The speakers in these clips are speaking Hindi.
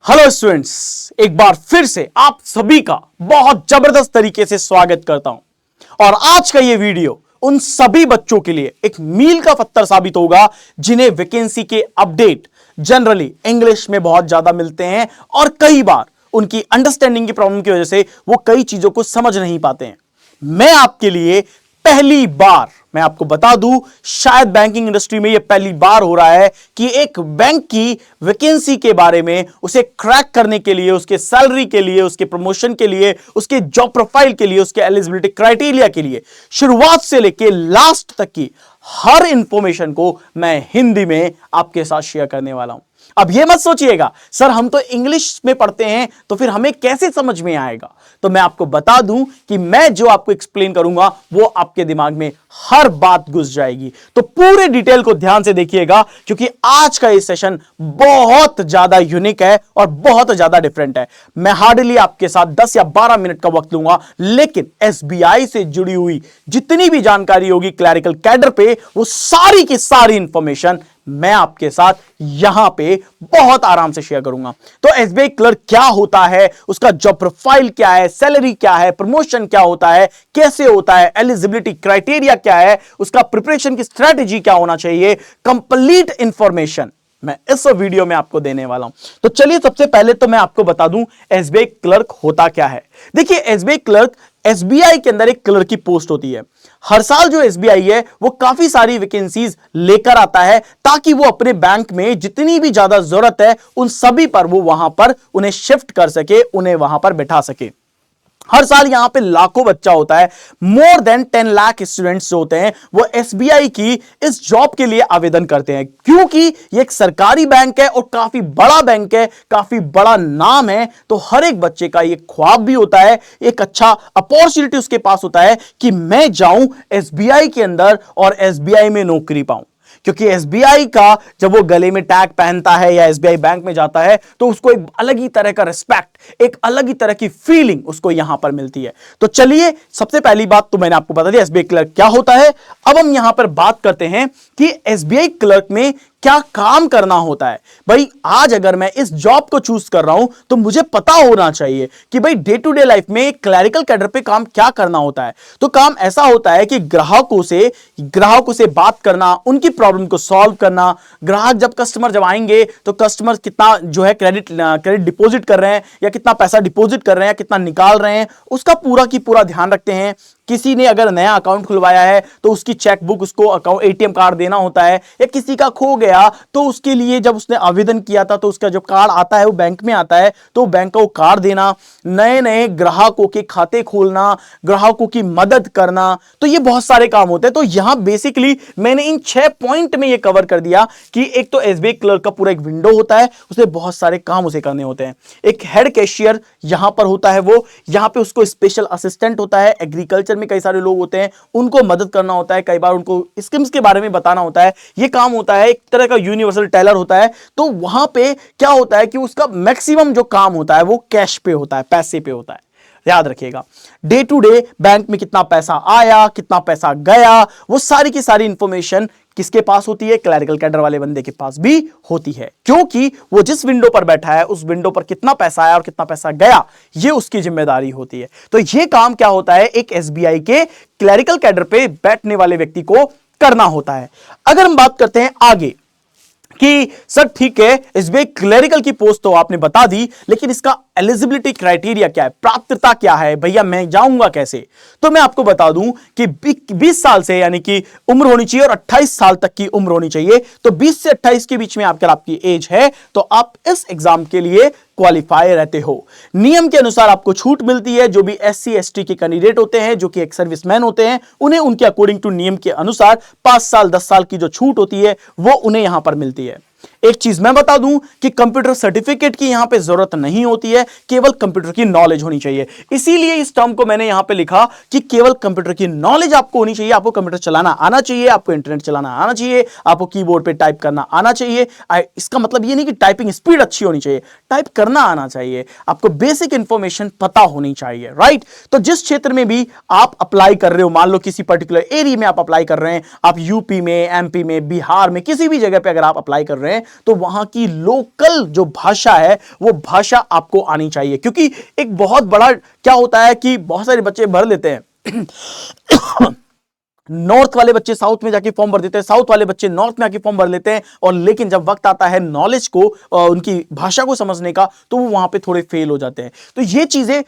हेलो स्टूडेंट्स, एक बार फिर से आप सभी का बहुत जबरदस्त तरीके से स्वागत करता हूं। और आज का ये वीडियो उन सभी बच्चों के लिए एक मील का पत्थर साबित होगा जिन्हें वैकेंसी के अपडेट जनरली इंग्लिश में बहुत ज्यादा मिलते हैं और कई बार उनकी अंडरस्टैंडिंग की प्रॉब्लम की वजह से वो कई चीजों को समझ नहीं पाते हैं। मैं आपके लिए पहली बार मैं आपको बता दूं, शायद बैंकिंग इंडस्ट्री में यह पहली बार हो रहा है कि एक बैंक की वैकेंसी के बारे में उसे क्रैक करने के लिए, उसके सैलरी के लिए, उसके प्रमोशन के लिए, उसके जॉब प्रोफाइल के लिए, उसके एलिजिबिलिटी क्राइटेरिया के लिए शुरुआत से लेकर लास्ट तक की हर इंफॉर्मेशन को मैं हिंदी में आपके साथ शेयर करने वाला हूं। अब यह मत सोचिएगा सर हम तो इंग्लिश में पढ़ते हैं तो फिर हमें कैसे समझ में आएगा। तो मैं आपको बता दूं कि मैं जो आपको एक्सप्लेन करूंगा वो आपके दिमाग में हर बात घुस जाएगी। तो पूरे डिटेल को ध्यान से देखिएगा क्योंकि आज का ये सेशन बहुत ज्यादा यूनिक है और बहुत ज्यादा डिफरेंट है। मैं हार्डली आपके साथ 10 या 12 मिनट का वक्त लूंगा, लेकिन एसबीआई से जुड़ी हुई जितनी भी जानकारी होगी क्लरिकल कैडर पे, वो सारी की सारी इंफॉर्मेशन मैं आपके साथ यहां पे बहुत आराम से शेयर करूंगा। तो एसबीआई क्लर्क क्या होता है, उसका जॉब प्रोफाइल क्या है, सैलरी क्या है, प्रमोशन क्या होता है, कैसे होता है, एलिजिबिलिटी क्राइटेरिया क्या है, उसका प्रिपरेशन की स्ट्रेटेजी क्या होना चाहिए, कंप्लीट इंफॉर्मेशन मैं इस वीडियो में आपको देने वाला हूं। तो चलिए सबसे पहले तो मैं आपको बता दूं एसबीआई क्लर्क होता क्या है। देखिए एसबीआई क्लर्क एसबीआई के अंदर एक क्लर्क की पोस्ट होती है। हर साल जो एसबीआई है वो काफी सारी वैकेंसीज लेकर आता है ताकि वो अपने बैंक में जितनी भी ज्यादा जरूरत है उन सभी पर वो वहां पर उन्हें शिफ्ट कर सके, उन्हें वहां पर बैठा सके। हर साल यहां पे लाखों बच्चा होता है, मोर देन 10 लाख स्टूडेंट्स जो होते हैं वो एसबीआई की इस जॉब के लिए आवेदन करते हैं क्योंकि ये एक सरकारी बैंक है और काफी बड़ा बैंक है, काफी बड़ा नाम है। तो हर एक बच्चे का ये ख्वाब भी होता है, एक अच्छा अपॉर्चुनिटी उसके पास होता है कि मैं जाऊं एसबीआई के अंदर और एसबीआई में नौकरी पाऊं। क्योंकि एसबीआई का जब वो गले में टैग पहनता है या एसबीआई बैंक में जाता है तो उसको एक अलग ही तरह का रिस्पेक्ट, एक अलग ही तरह की फीलिंग उसको यहां पर मिलती है। तो चलिए सबसे पहली बात तो मैंने आपको बता दिया एसबीआई क्लर्क क्या होता है। अब हम यहां पर बात करते हैं कि एसबीआई क्लर्क में क्या काम करना होता है। भाई आज अगर मैं इस जॉब को चूज कर रहा हूं तो मुझे पता होना चाहिए कि भाई डे टू डे लाइफ में क्लरिकल कैडर पे काम क्या करना होता है। तो काम ऐसा होता है कि ग्राहकों से बात करना, उनकी प्रॉब्लम को सॉल्व करना। ग्राहक जब आएंगे तो कस्टमर कितना जो है क्रेडिट डिपॉजिट कर रहे हैं या कितना पैसा डिपॉजिट कर रहे हैं या कितना निकाल रहे हैं, उसका पूरा की पूरा ध्यान रखते हैं। किसी ने अगर नया अकाउंट खुलवाया है तो उसकी चेकबुक, उसको अकाउंट एटीएम कार्ड देना होता है, या किसी का खो गया तो उसके लिए जब उसने आवेदन किया था तो उसका जो कार्ड आता है वो बैंक में आता है तो बैंक का वो कार्ड देना, नए नए ग्राहकों के खाते खोलना, ग्राहकों की मदद करना। तो ये बहुत सारे काम होते हैं। तो यहां बेसिकली मैंने इन 6 पॉइंट में ये कवर कर दिया कि एक तो एसबीआई क्लर्क का पूरा एक विंडो होता है, उसमें बहुत सारे काम उसे करने होते हैं। एक हेड कैशियर यहां पर होता है, वो यहां पे उसको स्पेशल असिस्टेंट होता है। एग्रीकल्चर में कई सारे लोग होते हैं, उनको मदद करना होता है, कई बार उनको स्कीम्स के बारे में बताना होता है। यह काम होता है, एक तरह का यूनिवर्सल टेलर होता है। तो वहां पे क्या होता है कि उसका मैक्सिमम जो काम होता है वो कैश पे होता है, पैसे पे होता है। याद रखिएगा डे टू डे बैंक में कितना पैसा आया, कितना पैसा गया, वो सारी की सारी इंफॉर्मेशन किसके पास होती है? क्लरिकल कैडर वाले बंदे के पास भी होती है, क्योंकि वो जिस विंडो पर बैठा है उस विंडो पर कितना पैसा आया और कितना पैसा गया ये उसकी जिम्मेदारी होती है। तो ये काम क्या होता है, एक एसबीआई के क्लरिकल कैडर पे बैठने वाले व्यक्ति को करना होता है। अगर हम बात करते हैं आगे कि सर ठीक है एसबीआई क्लरिकल की पोस्ट तो आपने बता दी, लेकिन इसका एलिजिबिलिटी क्राइटेरिया क्या है, प्राप्यता क्या है, भैया मैं जाऊंगा कैसे? तो मैं आपको बता दूं कि 20 साल से यानी कि उम्र होनी चाहिए और 28 साल तक की उम्र होनी चाहिए। तो 20 से 28 के बीच में अगर आपकी एज है तो आप इस एग्जाम के लिए क्वालिफाई रहते हो। नियम के अनुसार आपको छूट मिलती है। जो भी एससी एसटी के कैंडिडेट होते हैं, जो कि एक सर्विसमैन होते हैं, उन्हें उनके अकॉर्डिंग टू नियम के अनुसार 5 साल 10 साल की जो छूट होती है वो उन्हें यहां पर मिलती है। एक चीज मैं बता दूं कि कंप्यूटर सर्टिफिकेट की यहां पे जरूरत नहीं होती है, केवल कंप्यूटर की नॉलेज होनी चाहिए। इसीलिए इस टर्म को मैंने यहां पे लिखा कि केवल कंप्यूटर की नॉलेज आपको होनी चाहिए। आपको कंप्यूटर चलाना आना चाहिए, आपको इंटरनेट चलाना आना चाहिए, आपको कीबोर्ड पे टाइप करना आना चाहिए। इसका मतलब ये नहीं कि टाइपिंग स्पीड अच्छी होनी चाहिए, टाइप करना आना चाहिए, आपको बेसिक इंफॉर्मेशन पता होनी चाहिए, राइट? तो जिस क्षेत्र में भी आप अप्लाई कर रहे हो, मान लो किसी पर्टिकुलर एरिया में आप अप्लाई कर रहे हैं, आप यूपी में, एमपी में, बिहार में, किसी भी जगह पे अगर आप अप्लाई कर रहे हैं तो वहां की लोकल जो भाषा है वो भाषा आपको आनी चाहिए। क्योंकि एक बहुत बड़ा क्या होता है कि बहुत सारे बच्चे भर लेते हैं नॉर्थ वाले बच्चे साउथ में जाके फॉर्म भर देते हैं, साउथ वाले बच्चे नॉर्थ में आके फॉर्म भर लेते हैं, और लेकिन जब वक्त आता है नॉलेज को उनकी भाषा को समझने का तो वो वहां पे थोड़े फेल हो जाते हैं। तो ये चीजें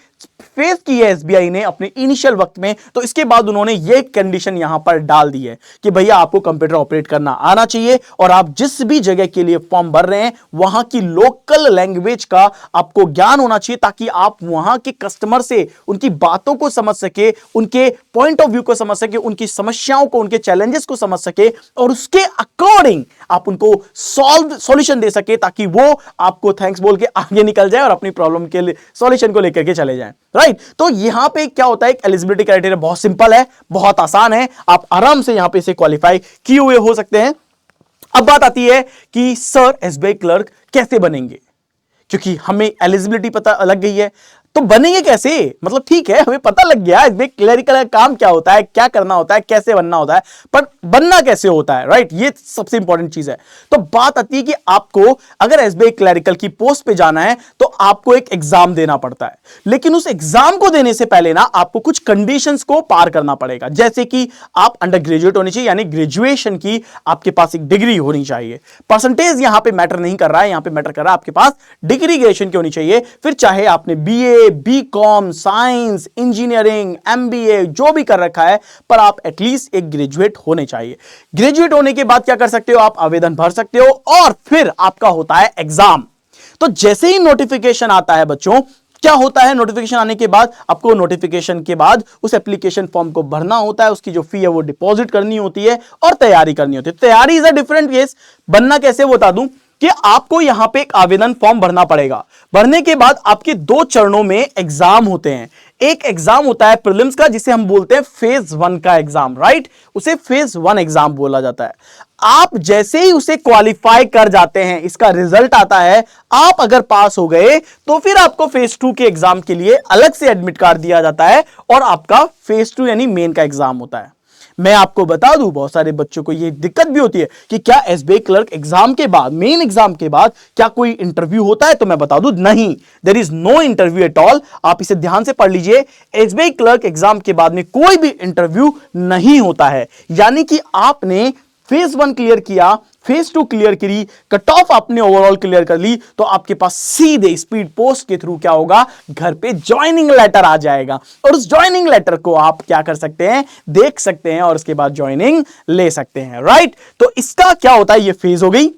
फेस की है एसबीआई ने अपने इनिशियल वक्त में। तो इसके बाद उन्होंने ये कंडीशन यहां पर डाल दी है कि भैया आपको कंप्यूटर ऑपरेट करना आना चाहिए और आप जिस भी जगह के लिए फॉर्म भर रहे हैं वहां की लोकल लैंग्वेज का आपको ज्ञान होना चाहिए, ताकि आप वहां के कस्टमर से उनकी बातों को समझ सके, उनके पॉइंट ऑफ व्यू को समझ सके, उनकी समस्याओं को, उनके चैलेंजेस को समझ सके और उसके अकॉर्डिंग आप उनको सॉल्यूशन दे सके, ताकि वो आपको थैंक्स बोल के आगे निकल जाए और अपनी प्रॉब्लम के लिए सॉल्यूशन को लेकर के चले जाएं। राइट, तो यहां पे क्या होता है, एक एलिजिबिलिटी क्राइटेरिया बहुत सिंपल है, बहुत आसान है, आप आराम से यहां पे इसे क्वालिफाई किए हुए हो सकते हैं। अब बात आती है कि सर एसबीआई क्लर्क कैसे बनेंगे, क्योंकि हमें एलिजिबिलिटी पता लग गई है, तो बनेंगे कैसे? मतलब ठीक है, हमें पता लग गया इसमें क्लरिकल का काम क्या होता है, क्या करना होता है, कैसे बनना होता है, पर बनना कैसे होता है, राइट? ये सबसे इंपॉर्टेंट चीज है। तो बात आती है कि आपको अगर एसबीआई क्लरिकल की पोस्ट पे जाना है तो आपको एक एग्जाम देना पड़ता है, लेकिन उस एग्जाम को देने से पहले ना आपको कुछ कंडीशंस को पार करना पड़ेगा। जैसे कि आप अंडर ग्रेजुएट होनी चाहिए, यानी ग्रेजुएशन की आपके पास एक डिग्री होनी चाहिए। परसेंटेज यहां पे मैटर नहीं कर रहा है, यहां पे मैटर कर रहा है आपके पास डिग्री ग्रेजुएशन की होनी चाहिए। फिर चाहे आपने BA, B Com, science, engineering, MBA जो भी कर रखा है, पर आप एटलीस्ट एक ग्रेजुएट होने चाहिए। ग्रेजुएट होने के बाद क्या कर सकते हो, आप आवेदन भर सकते हो और फिर आपका होता है एग्जाम। तो जैसे ही नोटिफिकेशन आता है बच्चों, क्या होता है, नोटिफिकेशन आने के बाद आपको नोटिफिकेशन के बाद उस एप्लीकेशन फॉर्म को भरना होता है, उसकी जो फी है वो डिपॉजिट करनी होती है और तैयारी करनी होती है। तैयारी इज अ डिफरेंट केस। बनना कैसे वो बता दूं कि आपको यहां पे एक आवेदन फॉर्म भरना पड़ेगा। भरने के बाद आपके 2 चरणों में एग्जाम होते हैं। एक एग्जाम होता है प्रीलिम्स का, जिसे हम बोलते हैं फेज 1 का एग्जाम, राइट? उसे फेज 1 एग्जाम बोला जाता है। आप जैसे ही उसे क्वालिफाई कर जाते हैं, इसका रिजल्ट आता है, आप अगर पास हो गए तो फिर आपको फेज 2 के एग्जाम के लिए अलग से एडमिट कार्ड दिया जाता है और आपका फेज 2 यानी मेन का एग्जाम होता है। मैं आपको बता दूं, बहुत सारे बच्चों को यह दिक्कत भी होती है कि क्या एसबीआई क्लर्क एग्जाम के बाद, मेन एग्जाम के बाद क्या कोई इंटरव्यू होता है? तो मैं बता दूं, नहीं, there is no interview at all. आप इसे ध्यान से पढ़ लीजिए, एसबीआई क्लर्क एग्जाम के बाद में कोई भी इंटरव्यू नहीं होता है। यानी कि आपने फेज 1 क्लियर किया, फेज 2 क्लियर करी, कट ऑफ आपने ओवरऑल क्लियर कर ली, तो आपके पास सीधे स्पीड पोस्ट के थ्रू क्या होगा, घर पे ज्वाइनिंग लेटर आ जाएगा और उस ज्वाइनिंग लेटर को आप क्या कर सकते हैं, देख सकते हैं और उसके बाद ज्वाइनिंग ले सकते हैं, राइट? तो इसका क्या होता है, ये फेज हो गई।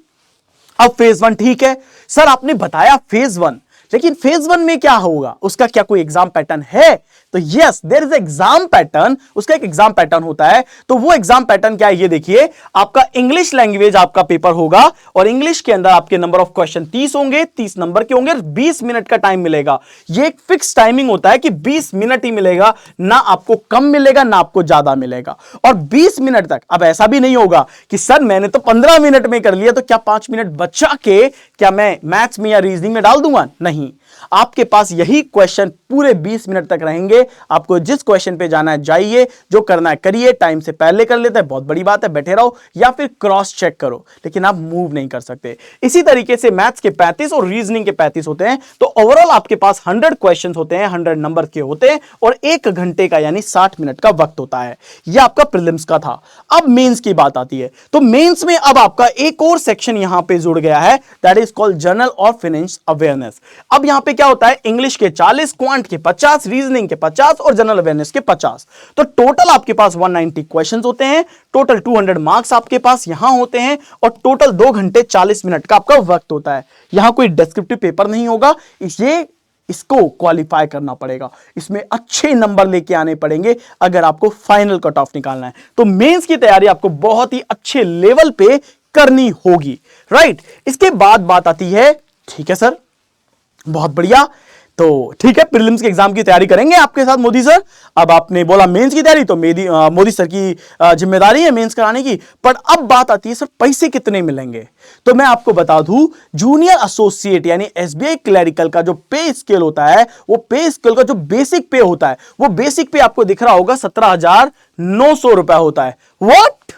अब फेज 1 ठीक है सर, आपने बताया फेज 1, लेकिन फेज 1 में क्या होगा, उसका क्या कोई एग्जाम पैटर्न है? तो yes, there is exam pattern, उसका एक एग्जाम पैटर्न होता है। तो वो एग्जाम पैटर्न क्या है, ये देखिए, आपका इंग्लिश लैंग्वेज आपका पेपर होगा और इंग्लिश के अंदर आपके नंबर ऑफ क्वेश्चन 30 होंगे, 30 नंबर के होंगे, 20 मिनट का टाइम मिलेगा। ये एक फिक्स टाइमिंग होता है कि 20 मिनट ही मिलेगा, ना आपको कम मिलेगा ना आपको ज्यादा मिलेगा। और 20 मिनट तक, अब ऐसा भी नहीं होगा कि सर मैंने तो 15 मिनट में कर लिया, तो क्या 5 मिनट बचा के क्या मैं मैथ्स में या रीजनिंग में डाल दूंगा? नहीं, आपके पास यही क्वेश्चन पूरे 20 मिनट तक रहेंगे। आपको जिस क्वेश्चन पे जाना है जाइए, जो करना है करिए, टाइम से पहले कर लेते हैं बहुत बड़ी बात है, बैठे रहो या फिर क्रॉस चेक करो, लेकिन आप मूव नहीं कर सकते। इसी तरीके से मैथ्स के 35 और रीजनिंग के 35 होते हैं। तो ओवरऑल आपके पास 100 क्वेश्चन होते हैं, 100 नंबर के होते हैं और 1 घंटे का यानी 60 मिनट का वक्त होता है। यह आपका प्रीलिम्स का था। अब मेंस की बात आती है, तो मेंस में अब आपका एक और सेक्शन यहां पे जुड़ गया है, दैट इज कॉल्ड जनरल और फाइनेंस अवेयरनेस। अब यहां पे क्या होता है, इंग्लिश के 40, क्वांट के 50, रीजनिंग के 50 और जनरल अवेयरनेस के 50। तो टोटल आपके पास 190 क्वेश्चंस होते हैं, टोटल 200 मार्क्स आपके पास यहां होते हैं और टोटल 2 घंटे 40 मिनट का आपका वक्त होता है। यहां कोई डिस्क्रिप्टिव पेपर नहीं होगा, इसको क्वालिफाई करना पड़ेगा, इसमें अच्छे नंबर लेके आने पड़ेंगे अगर आपको फाइनल कट ऑफ निकालना है। तो मेंस की तैयारी आपको बहुत ही अच्छे लेवल पे करनी होगी, राइट? इसके बाद बात आती है, ठीक है सर, बहुत बढ़िया, तो ठीक है, प्रीलिम्स के एग्जाम की तैयारी करेंगे आपके साथ मोदी सर। अब आपने बोला मेंस की तैयारी, तो मोदी सर की जिम्मेदारी है मेंस कराने की। पर अब बात आती है सर पैसे कितने मिलेंगे, तो मैं आपको बता दूं, जूनियर एसोसिएट यानी एसबीआई क्लरिकल का जो पे स्केल होता है, वो पे स्केल का जो बेसिक पे होता है, वो बेसिक पे आपको दिख रहा होगा 17,900 रुपए होता है। व्हाट,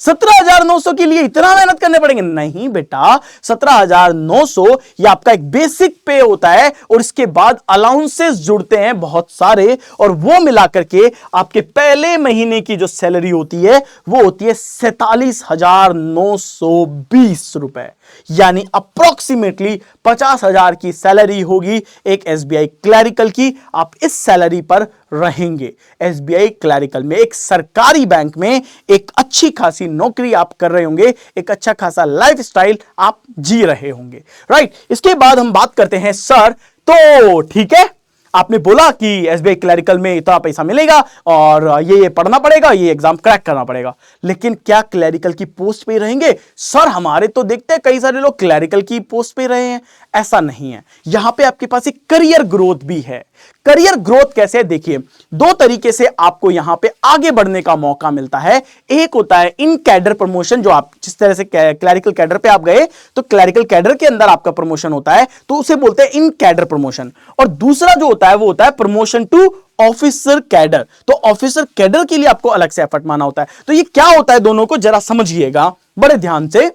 17,900 के लिए इतना मेहनत करने पड़ेंगे? नहीं बेटा, 17,900 ये आपका एक बेसिक पे होता है और इसके बाद अलाउंसेस जुड़ते हैं बहुत सारे, और वो मिलाकर के आपके पहले महीने की जो सैलरी होती है वो होती है 47,920 रुपए, यानी अप्रोक्सीमेटली 50,000 की सैलरी होगी एक एसबीआई क्लरिकल की। आप इस सैलरी पर रहेंगे एसबीआई क्लरिकल में, एक सरकारी बैंक में एक अच्छी खासी नौकरी आप कर रहे होंगे, एक अच्छा खासा लाइफस्टाइल आप जी रहे होंगे, राइट। इसके बाद हम बात करते हैं सर, तो ठीक है, आपने बोला कि एसबीआई क्लरिकल में इतना पैसा मिलेगा और ये पढ़ना पड़ेगा, ये एग्जाम क्रैक करना पड़ेगा, लेकिन क्या क्लरिकल की पोस्ट पे रहेंगे? सर हमारे तो देखते हैं कई सारे लोग क्लरिकल की पोस्ट पे रहे हैं। ऐसा नहीं है, यहां पे आपके पास एक करियर ग्रोथ भी है। करियर ग्रोथ कैसे है? देखिए, दो तरीके से आपको यहां पे आगे बढ़ने का मौका मिलता है। एक होता है इन कैडर प्रमोशन, जो आप जिस तरह से क्लरिकल कैडर पे आप गए तो क्लरिकल कैडर के अंदर आपका प्रमोशन होता है, तो उसे बोलते हैं इन कैडर प्रमोशन। और दूसरा जो होता है वो होता है प्रमोशन टू ऑफिसर कैडर। तो ऑफिसर कैडर के लिए आपको अलग से एफर्ट माना होता है। तो ये क्या होता है, दोनों को जरा समझिएगा बड़े ध्यान से।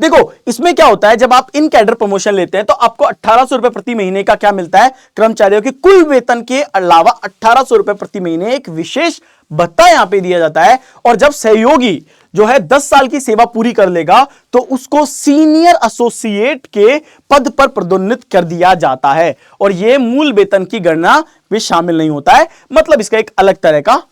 देखो, इसमें क्या होता है, जब आप इन कैडर प्रमोशन लेते हैं तो आपको 1,800 रुपए प्रति महीने का क्या मिलता है? कर्मचारियों के कुल वेतन के अलावा 1,800 रुपए प्रति महीने एक विशेष भत्ता यहां पे दिया जाता है। और जब सहयोगी जो है 10 साल की सेवा पूरी कर लेगा तो उसको सीनियर एसोसिएट के पद पर पदोन्नत कर दिया जाता है, और यह मूल वेतन की गणना में शामिल नहीं होता है। मतलब इसका एक अलग तरह का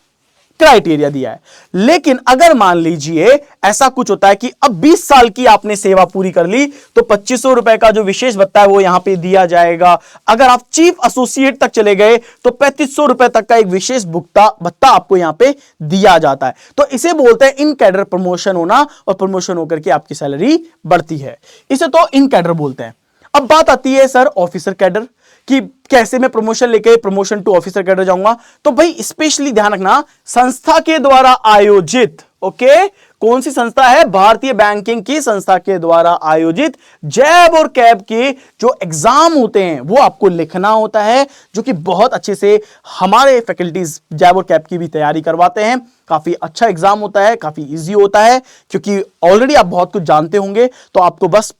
क्राइटेरिया दिया है। लेकिन अगर मान लीजिए ऐसा कुछ होता है कि अब 20 साल की आपने सेवा पूरी कर ली तो 2,500 रुपए का जो विशेष भत्ता है वो यहां पे दिया जाएगा। अगर आप चीफ एसोसिएट तक चले गए तो 3,500 रुपए तक का एक विशेष भत्ता आपको यहां पे दिया जाता है। तो इसे बोलते हैं इन कैडर प्रमोशन होना, और प्रमोशन होकर के आपकी सैलरी बढ़ती है, इसे तो इन कैडर बोलते हैं। अब बात आती है सर ऑफिसर कैडर कि कैसे मैं प्रमोशन लेके प्रमोशन टू ऑफिसर कैडर जाऊंगा। तो भाई स्पेशली ध्यान रखना, संस्था के द्वारा आयोजित, ओके, कौन सी संस्था है? भारतीय बैंकिंग की संस्था के द्वारा आयोजित जैब और कैब के जो एग्जाम होते हैं वो आपको लिखना होता है, जो कि बहुत अच्छे से हमारे फैकल्टीज जैब और कैब की भी तैयारी करवाते हैं। काफी अच्छा एग्जाम होता है, काफी इजी होता है, क्योंकि ऑलरेडी आप बहुत कुछ जानते होंगे, तो आपको बस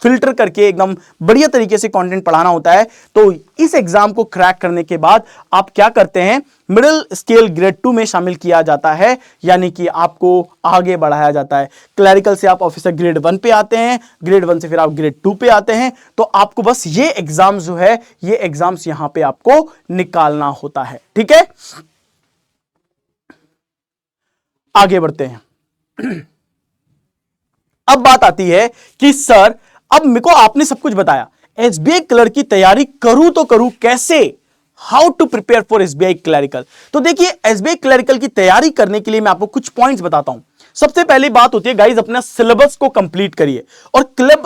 फिल्टर करके एकदम बढ़िया तरीके से कंटेंट पढ़ाना होता है। तो इस एग्जाम को क्रैक करने के बाद आप क्या करते हैं? मिडिल स्केल ग्रेड 2 में शामिल किया जाता है, यानी कि आपको आगे बढ़ाया जाता है। क्लरिकल से आप ऑफिसर ग्रेड 1 पे आते हैं, ग्रेड 1 से फिर आप ग्रेड 2 पे आते हैं। तो आपको बस ये एग्जाम जो है, ये एग्जाम्स यहां पे आपको निकालना होता है, ठीक है। आगे बढ़ते हैं। अब बात आती है कि सर अब मेरे को आपने सब कुछ बताया, एसबीआई क्लर्क की तैयारी करूं तो करूं कैसे? How to prepare for SBI clerical. तो देखिए, एसबीआई क्लरिकल की तैयारी करने के लिए मैं आपको कुछ पॉइंट्स बताता हूं। सबसे पहली बात होती है गाइज, अपना सिलेबस को कंप्लीट करिए, और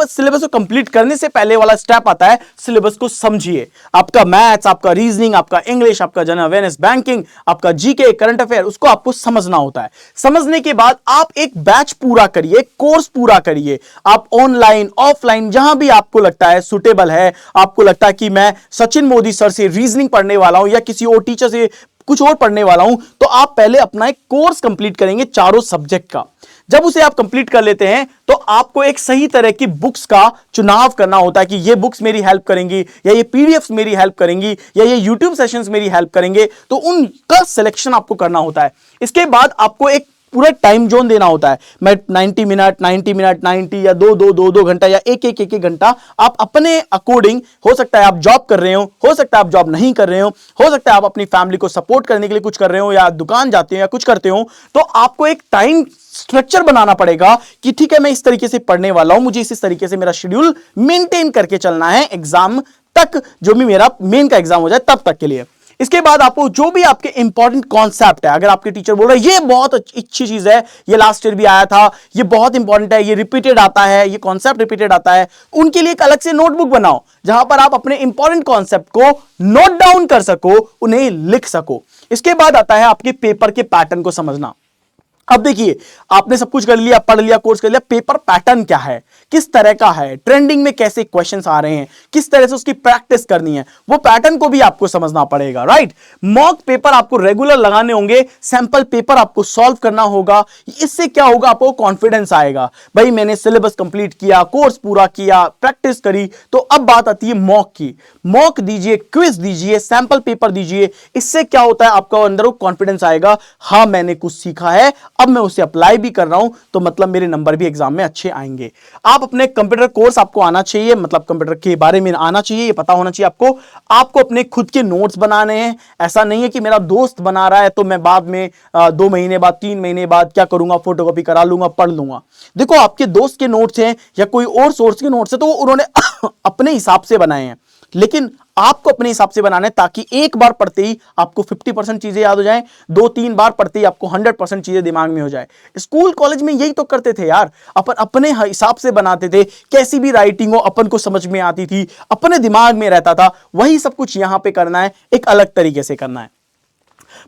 सिलेबस को कंप्लीट करने से पहले वाला स्टेप आता है सिलेबस को समझिए। आपका मैथ्स, आपका रीजनिंग, आपका इंग्लिश, आपका जनरल अवेयरनेस, बैंकिंग, आपका जीके, करंट अफेयर, उसको आपको समझना होता है। समझने के बाद आप एक बैच पूरा करिए, कोर्स पूरा करिए। आप ऑनलाइन ऑफलाइन जहां भी आपको लगता है सुटेबल है, आपको लगता है कि मैं सचिन मोदी सर से रीजनिंग पढ़ने वाला हूं या किसी और टीचर से कुछ और पढ़ने वाला हूं, तो आप पहले अपना एक कोर्स कंप्लीट करेंगे चारों सब्जेक्ट का। जब उसे आप कंप्लीट कर लेते हैं तो आपको एक सही तरह की बुक्स का चुनाव करना होता है कि ये बुक्स मेरी हेल्प करेंगी, या ये पीडीएफ्स मेरी हेल्प करेंगी, या ये यूट्यूब सेशंस मेरी हेल्प करेंगे। तो उनका सिलेक्शन आपको करना होता है। इसके बाद आपको एक पूरा टाइम जोन देना होता है। मैं 90 मिनट 90 या दो घंटा या एक घंटा आप अपने अकॉर्डिंग, हो सकता है आप जॉब कर रहे हो सकता है आप जॉब नहीं कर रहे हो सकता है आप अपनी फैमिली को सपोर्ट करने के लिए कुछ कर रहे हो, या दुकान जाते हो या कुछ करते हो, तो आपको एक टाइम स्ट्रक्चर बनाना पड़ेगा कि ठीक है, मैं इस तरीके से पढ़ने वाला हूं, मुझे इस तरीके से मेरा शेड्यूल मेंटेन करके चलना है एग्जाम तक, जो भी मेरा मेन का एग्जाम हो जाए तब तक के लिए। इसके बाद आपको जो भी आपके इंपॉर्टेंट कॉन्सेप्ट है, अगर आपके टीचर बोल रहे हैं ये बहुत अच्छी चीज है, ये लास्ट ईयर भी आया था, ये बहुत इंपॉर्टेंट है, ये रिपीटेड आता है, ये कॉन्सेप्ट रिपीटेड आता है, उनके लिए एक अलग से नोटबुक बनाओ जहां पर आप अपने इंपॉर्टेंट कॉन्सेप्ट को नोट डाउन कर सको, उन्हें लिख सको। इसके बाद आता है आपके पेपर के पैटर्न को समझना। अब देखिए, आपने सब कुछ कर लिया, पढ़ लिया, कोर्स कर लिया, पेपर पैटर्न क्या है, किस तरह का है, ट्रेंडिंग में कैसे क्वेश्चंस आ रहे हैं, किस तरह से उसकी प्रैक्टिस करनी है, वो पैटर्न को भी आपको समझना पड़ेगा, राइट। मॉक पेपर आपको रेगुलर लगाने होंगे, सैंपल पेपर आपको सॉल्व करना होगा। इससे क्या होगा, आपको कॉन्फिडेंस आएगा, भाई मैंने सिलेबस कंप्लीट किया, कोर्स पूरा किया, प्रैक्टिस करी। तो अब बात आती है मॉक की। मॉक दीजिए, क्विज दीजिए, सैंपल पेपर दीजिए। इससे क्या होता है, आपका अंदर कॉन्फिडेंस आएगा, हाँ मैंने कुछ सीखा है, अब मैं उसे अप्लाई भी कर रहा हूं, तो मतलब मेरे नंबर भी एग्जाम में अच्छे आएंगे। आप अपने कंप्यूटर कोर्स आपको आना चाहिए, मतलब कंप्यूटर के बारे में आना चाहिए, ये पता होना चाहिए आपको अपने खुद के नोट्स बनाने हैं। ऐसा नहीं है कि मेरा दोस्त बना रहा है तो मैं बाद में 2 महीने बाद 3 महीने बाद क्या करूंगा, फोटोकॉपी करा लूंगा, पढ़ लूंगा। देखो आपके दोस्त के नोट्स हैं या कोई और सोर्स के नोट्स है तो वो उन्होंने अपने हिसाब से बनाए हैं, लेकिन आपको अपने हिसाब से बनाना है ताकि एक बार पढ़ते ही आपको 50% चीजें याद हो जाएं, 2-3 बार पढ़ते ही आपको 100% चीजें दिमाग में हो जाए। स्कूल कॉलेज में यही तो करते थे यार, अपन अपने हिसाब से बनाते थे, कैसी भी राइटिंग हो अपन को समझ में आती थी, अपने दिमाग में रहता था। वही सब कुछ यहां पे करना है, एक अलग तरीके से करना है।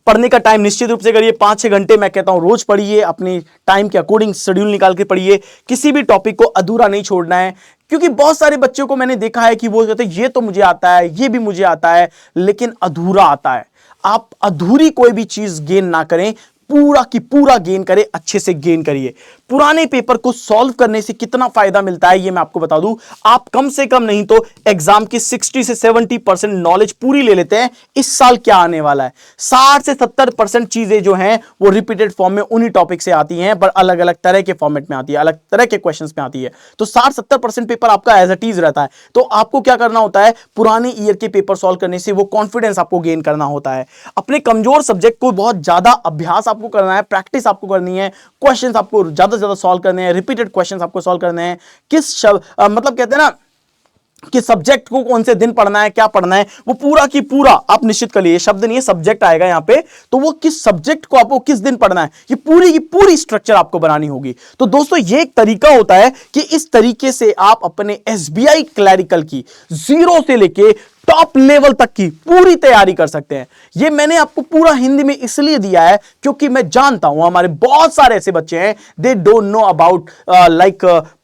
पढ़ने का टाइम निश्चित रूप से करिए, 5-6 घंटे मैं कहता हूं रोज पढ़िए, अपनी टाइम के अकॉर्डिंग शेड्यूल निकाल के पढ़िए। किसी भी टॉपिक को अधूरा नहीं छोड़ना है, क्योंकि बहुत सारे बच्चों को मैंने देखा है कि वो कहते हैं ये तो मुझे आता है, ये भी मुझे आता है, लेकिन अधूरा आता है। आप अधूरी कोई भी चीज गेन ना करें, पूरा की पूरा गेन करें, अच्छे से गेन करिए। पुराने पेपर को सॉल्व करने से कितना फायदा मिलता है ये मैं आपको बता दूं। आप कम से कम नहीं तो एग्जाम की 60 से 70% नॉलेज पूरी ले लेते हैं। इस साल क्या आने वाला है, 60 से 70% चीजें जो हैं वो रिपीटेड फॉर्म में उन्हीं टॉपिक से आती हैं, पर अलग अलग तरह के फॉर्मेट में आती है, अलग तरह के क्वेश्चंस में आती है। तो 60-70% पेपर आपका एज इट इज रहता है। तो आपको क्या करना होता है, पुराने ईयर के पेपर सॉल्व करने से वो कॉन्फिडेंस आपको गेन करना होता है। अपने कमजोर सब्जेक्ट को बहुत ज्यादा अभ्यास आपको करना है, प्रैक्टिस आपको करनी है, क्वेश्चंस आपको ज्यादा से ज्यादा सॉल्व करने हैं, रिपीटेड क्वेश्चंस आपको सॉल्व करने हैं। मतलब कहते हैं ना कि सब्जेक्ट को कौन से दिन पढ़ना है, क्या पढ़ना है, वो पूरा की पूरा आप निश्चित कर लिए। शब्द नहीं है, सब्जेक्ट आएगा यहां पे, तो वो किस सब्जेक्ट को आपको किस दिन पढ़ना है, ये पूरी की पूरी स्ट्रक्चर आपको बनानी होगी। तो दोस्तों ये एक तरीका होता है कि इस तरीके से आप अपने एसबीआई क्लैरिकल की 0 से लेके टॉप लेवल तक की पूरी तैयारी कर सकते हैं। ये मैंने आपको पूरा हिंदी में इसलिए दिया है क्योंकि मैं जानता हूं हमारे बहुत सारे ऐसे बच्चे हैं, दे डोंट नो अबाउट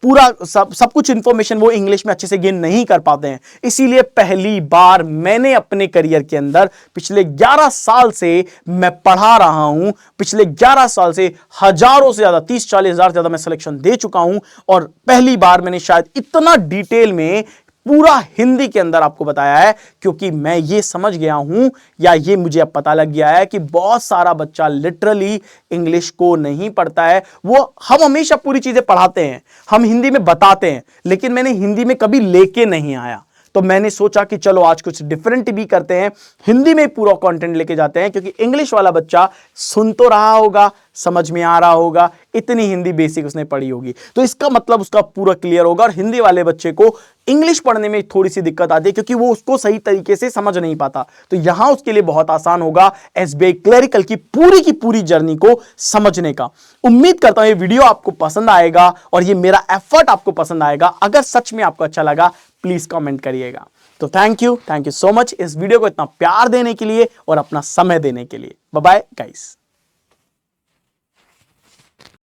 पूरा सब कुछ इंफॉर्मेशन वो इंग्लिश में अच्छे से गेन नहीं कर पाते हैं। इसीलिए पहली बार मैंने अपने करियर के अंदर पिछले 11 साल से मैं पढ़ा रहा हूं, पिछले 11 साल से हजारों से ज्यादा 30-40 हजार से ज्यादा मैं सिलेक्शन दे चुका हूं, और पहली बार मैंने शायद इतना डिटेल में पूरा हिंदी के अंदर आपको बताया है, क्योंकि मैं ये समझ गया हूं, या ये मुझे अब पता लग गया है कि बहुत सारा बच्चा लिटरली इंग्लिश को नहीं पढ़ता है। हम हमेशा पूरी चीजें पढ़ाते हैं, हम हिंदी में बताते हैं, लेकिन मैंने हिंदी में कभी लेके नहीं आया। तो मैंने सोचा कि चलो आज कुछ डिफरेंट भी करते हैं, हिंदी में पूरा कंटेंट लेके जाते हैं, क्योंकि इंग्लिश वाला बच्चा सुन तो रहा होगा, समझ में आ रहा होगा, इतनी हिंदी बेसिक उसने पढ़ी होगी, तो इसका मतलब उसका पूरा क्लियर होगा। और हिंदी वाले बच्चे को इंग्लिश पढ़ने में थोड़ी सी दिक्कत आती है क्योंकि वो उसको सही तरीके से समझ नहीं पाता, तो यहां उसके लिए बहुत आसान होगा एसबीआई क्लरिकल की पूरी जर्नी को समझने का। उम्मीद करता हूं ये वीडियो आपको पसंद आएगा और ये मेरा एफर्ट आपको पसंद आएगा। अगर सच में आपको अच्छा लगा प्लीज कमेंट करिएगा। तो थैंक यू सो मच इस वीडियो को इतना प्यार देने के लिए और अपना समय देने के लिए। Bye bye guys.